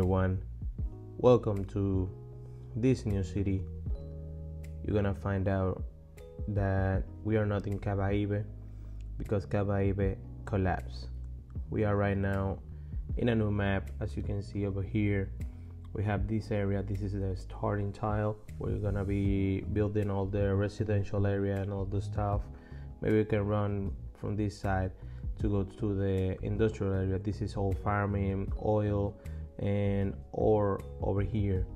everyone, welcome to this new city. You're gonna find out that we are not in Caraíbe because Caraíbe collapsed. We are right now in a new map. As you can see over here, we have this area. This is the starting tile. We're gonna be building all the residential area and all the stuff. Maybe we can run from this side to go to the industrial area. This is all farming, oil and ore over here.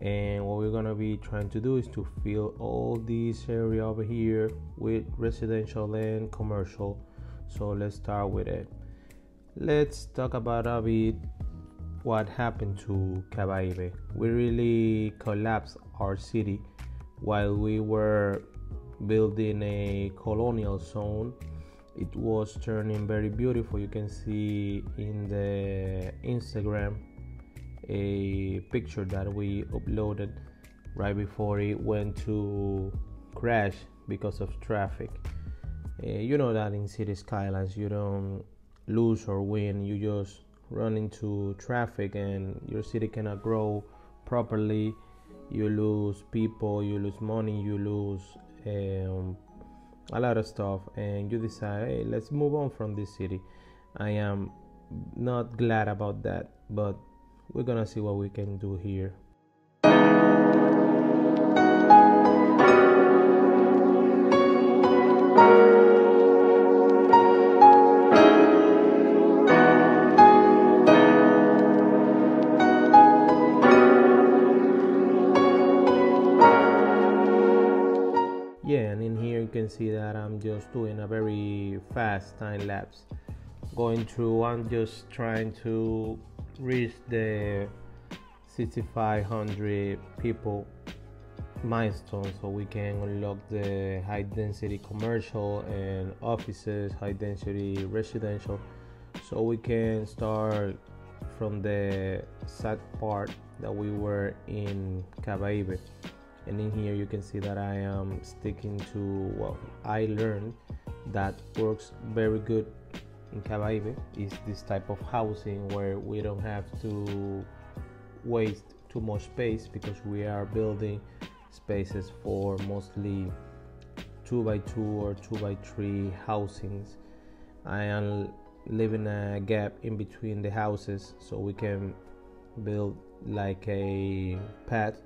And what we're gonna be trying to do is to fill all this area over here with residential and commercial. So let's start with it. Let's talk about a bit what happened to Caraíbe. We really collapsed our city while we were building a colonial zone. It was turning very beautiful. You can see in the Instagram a picture that we uploaded right before it went to crash because of traffic. You know that in city skylines you don't lose or win, you just run into traffic and your city cannot grow properly. You lose people, you lose money, you lose a lot of stuff, and you decide, hey, let's move on from this city. I am not glad about that, but we're gonna see what we can do here. And in here you can see that I'm just doing a very fast time lapse going through. I'm just trying to reach the 6,500 people milestone so we can unlock the high density commercial and offices, high density residential, so we can start from the sad part that we were in Caraíbe. And in here you can see that I am sticking to what I learned that works very good in Caraíbe is this type of housing where we don't have to waste too much space because we are building spaces for mostly 2x2 or 2x3 housings. I am leaving a gap in between the houses so we can build like a path.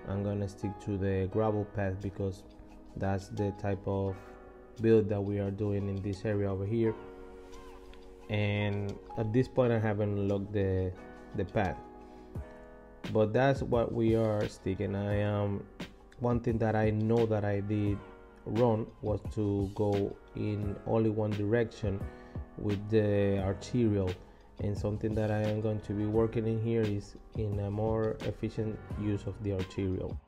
I'm gonna stick to the gravel path because that's the type of build that we are doing in this area over here. And at this point I haven't unlocked the path, but that's what we are sticking. One thing that I know that I did wrong was to go in only one direction with the arterial, and something that I am going to be working in here is in a more efficient use of the arterial.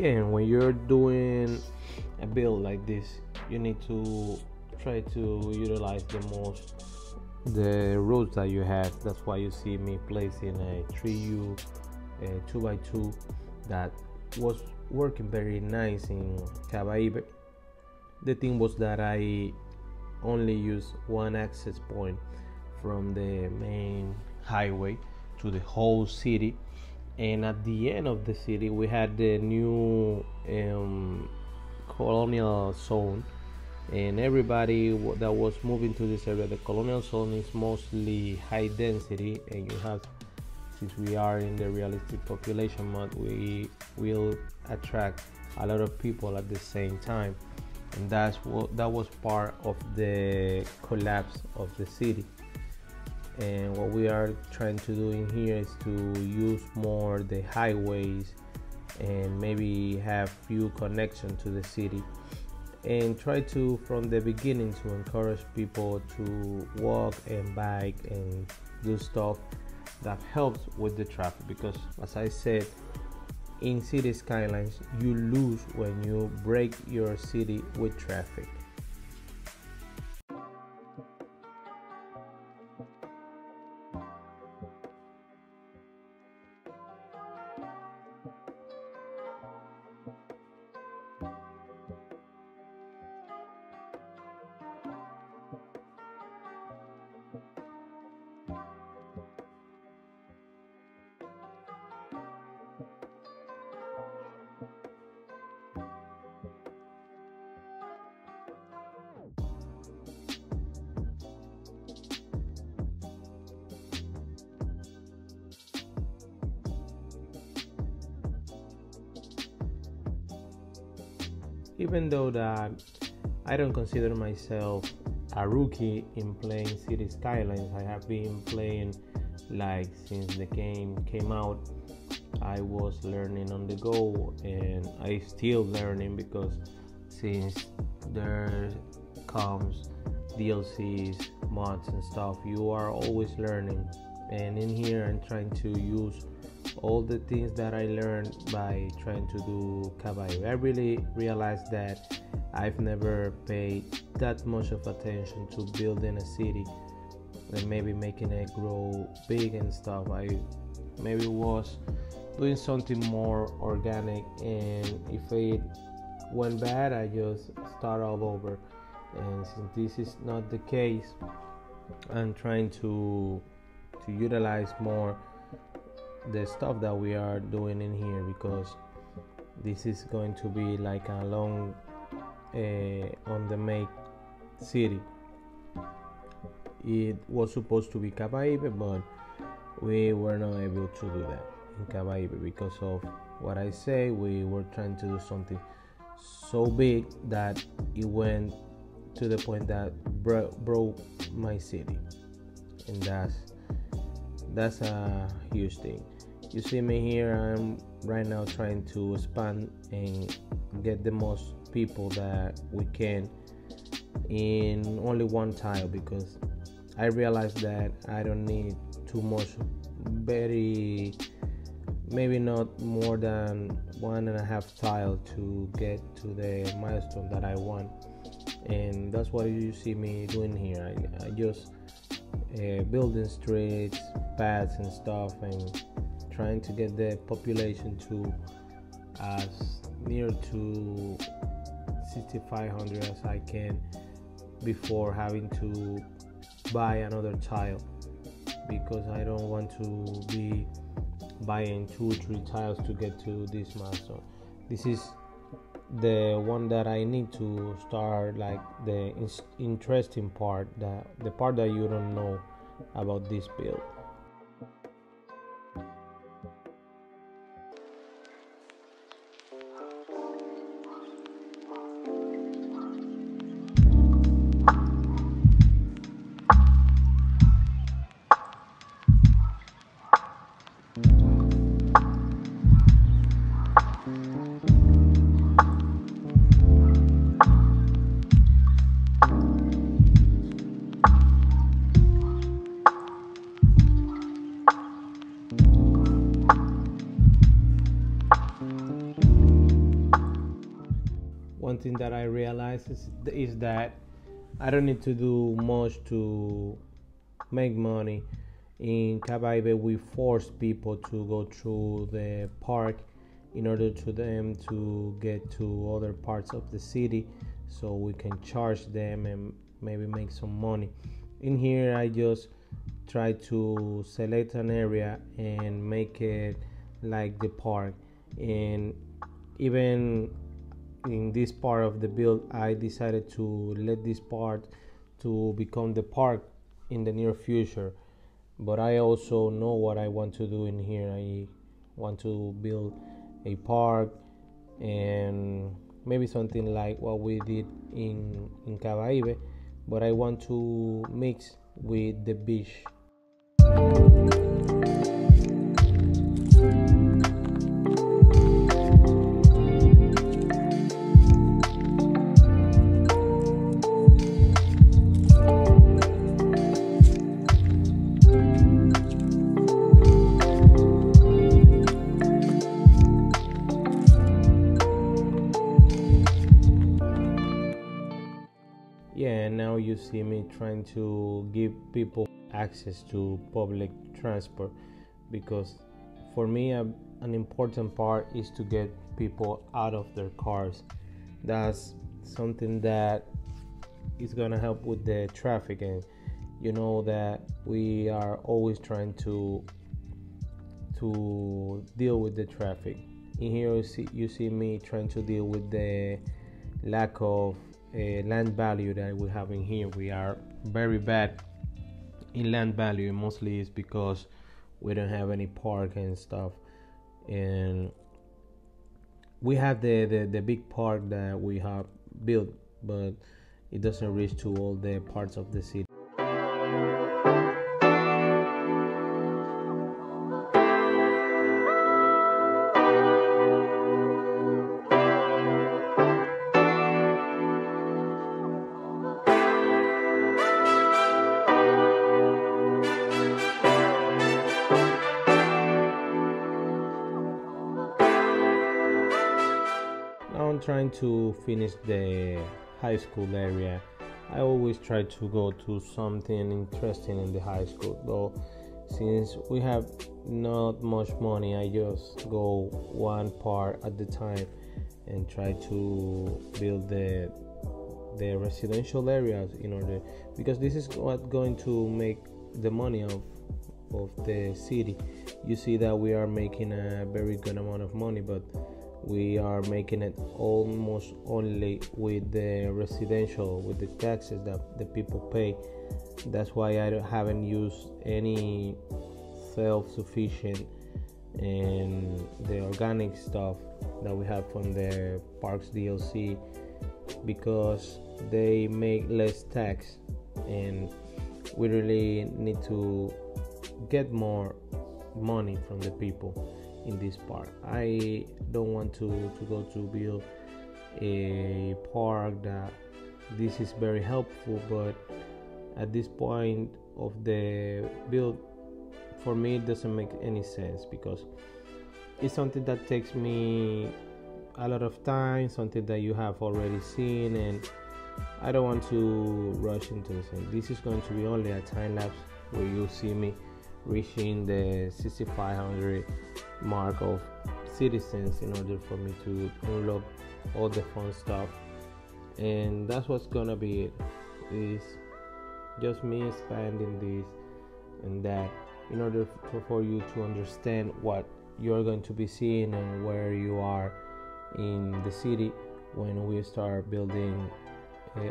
And when you're doing a build like this, you need to try to utilize the roads that you have. That's why you see me placing a 3U 2x2 that was working very nice in Caraíbe. The thing was that I only used one access point from the main highway to the whole city. And at the end of the city we had the new colonial zone, and everybody that was moving to this area. The colonial zone is mostly high density, and you have, since we are in the realistic population mode, we will attract a lot of people at the same time, and that was part of the collapse of the city. And what we are trying to do in here is to use more the highways and maybe have few connections to the city, and try to from the beginning to encourage people to walk and bike and do stuff that helps with the traffic, because as I said, in city skylines you lose when you break your city with traffic. Even though that I don't consider myself a rookie in playing City Skylines, I have been playing like since the game came out. I was learning on the go, and I still learning because since there comes DLCs, mods and stuff, you are always learning. And in here I'm trying to use all the things that I learned by trying to do Caballo. I really realized that I've never paid that much of attention to building a city and maybe making it grow big and stuff. I maybe was doing something more organic, and if it went bad I just start all over. And since this is not the case, I'm trying to utilize more the stuff that we are doing in here, because this is going to be like a long on the make city. It was supposed to be Caraíbe, but we were not able to do that in Caraíbe because of what I say. We were trying to do something so big that it went to the point that broke my city, and that's a huge thing. You see me here, I'm right now trying to expand and get the most people that we can in only one tile, because I realized that I don't need too much, maybe not more than 1.5 tile to get to the milestone that I want. And that's what you see me doing here. I just building streets, paths and stuff, and trying to get the population to as near to 6,500 as I can before having to buy another tile, because I don't want to be buying 2-3 tiles to get to this milestone. This is the one that I need to start, like the interesting part, the part that you don't know about this build. One thing that I realized is that I don't need to do much to make money. In Caraíbe, we force people to go through the park in order to them to get to other parts of the city, so we can charge them and maybe make some money. In here, I just try to select an area and make it like the park. And even in this part of the build, I decided to let this part to become the park in the near future. But I also know what I want to do in here. I want to build a park and maybe something like what we did in Caraíbe, but I want to mix with the beach. see me trying to give people access to public transport, because for me an important part is to get people out of their cars. That's something that is gonna help with the traffic, and you know that we are always trying to deal with the traffic. In here you see me trying to deal with the lack of land value that we have in here. We are very bad in land value, and mostly it's because we don't have any park and stuff. And we have the big park that we have built, but it doesn't reach to all the parts of the city. Now I'm trying to finish the high school area. I always try to go to something interesting in the high school, though since we have not much money, I just go one part at the time and try to build the residential areas in order, because this is what going to make the money of the city. You see that we are making a very good amount of money, but we are making it almost only with the residential, with the taxes that the people pay. That's why I haven't used any self-sufficient and the organic stuff that we have from the Parks DLC, because they make less tax, and we really need to get more money from the people in this part. I don't want to go to build a park that this is very helpful, but at this point of the build, for me it doesn't make any sense, because it's something that takes me a lot of time, something that you have already seen, and I don't want to rush into this. This is going to be only a time lapse where you'll see me reaching the 6,500 mark of citizens in order for me to unlock all the fun stuff. And that's what's gonna be it. Is just me expanding this and that in order for you to understand what you're going to be seeing and where you are in the city when we start building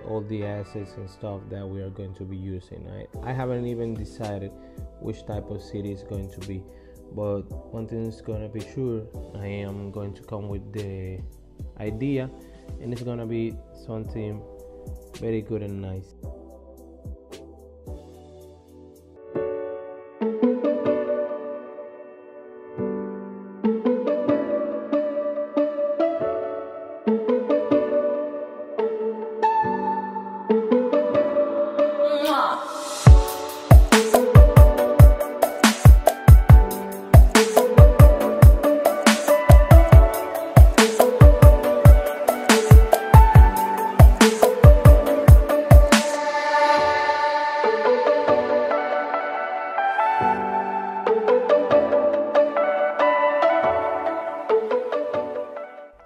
all the assets and stuff that we are going to be using. I haven't even decided which type of city is going to be, but one thing is going to be sure, I am going to come with the idea, and it's going to be something very good and nice.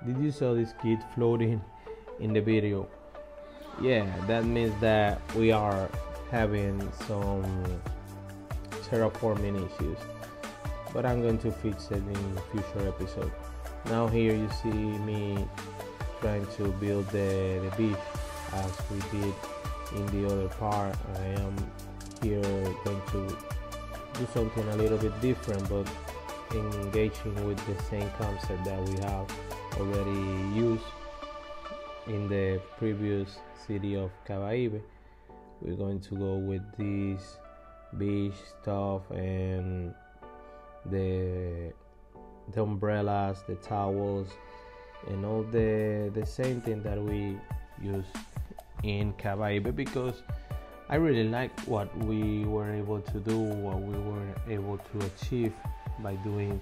Did you saw this kid floating in the video? Yeah, that means that we are having some terraforming issues, but I'm going to fix it in future episode. Now here you see me trying to build the beach as we did in the other part. I am here going to do something a little bit different, but engaging with the same concept that we have already used in the previous city of Caraíbe. We're going to go with this beach stuff and the umbrellas, the towels, and all the same thing that we use in Caraíbe, because I really like what we were able to do, what we were able to achieve by doing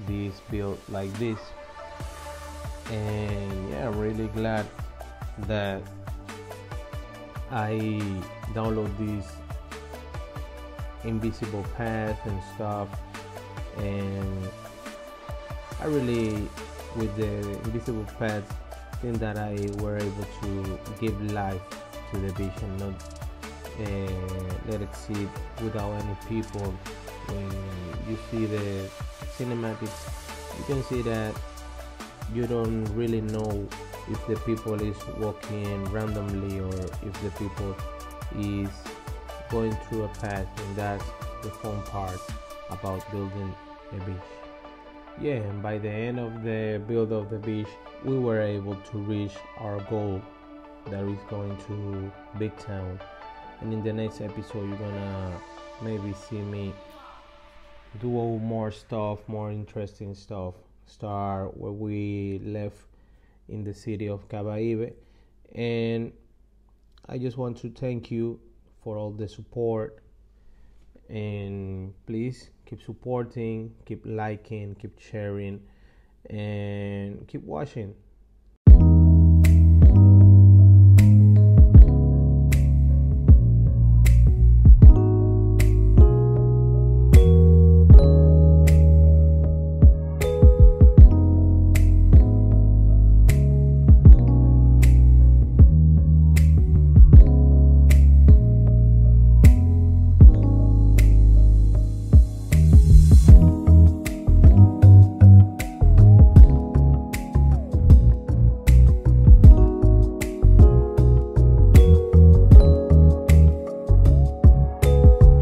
this build like this. And yeah, I'm really glad that I download these invisible path and stuff, and I really, with the invisible path, think that I were able to give life to the beach and not let it sit without any people. When you see the cinematics, you can see that you don't really know if the people is walking randomly or if the people is going through a path, and that's the fun part about building a beach. Yeah, and by the end of the build of the beach, we were able to reach our goal, that is going to Big Town. And in the next episode, you're gonna maybe see me do more stuff, more interesting stuff. Start where we left in the city of Caraíbe. And I just want to thank you for all the support, and please keep supporting, keep liking, keep sharing, and keep watching.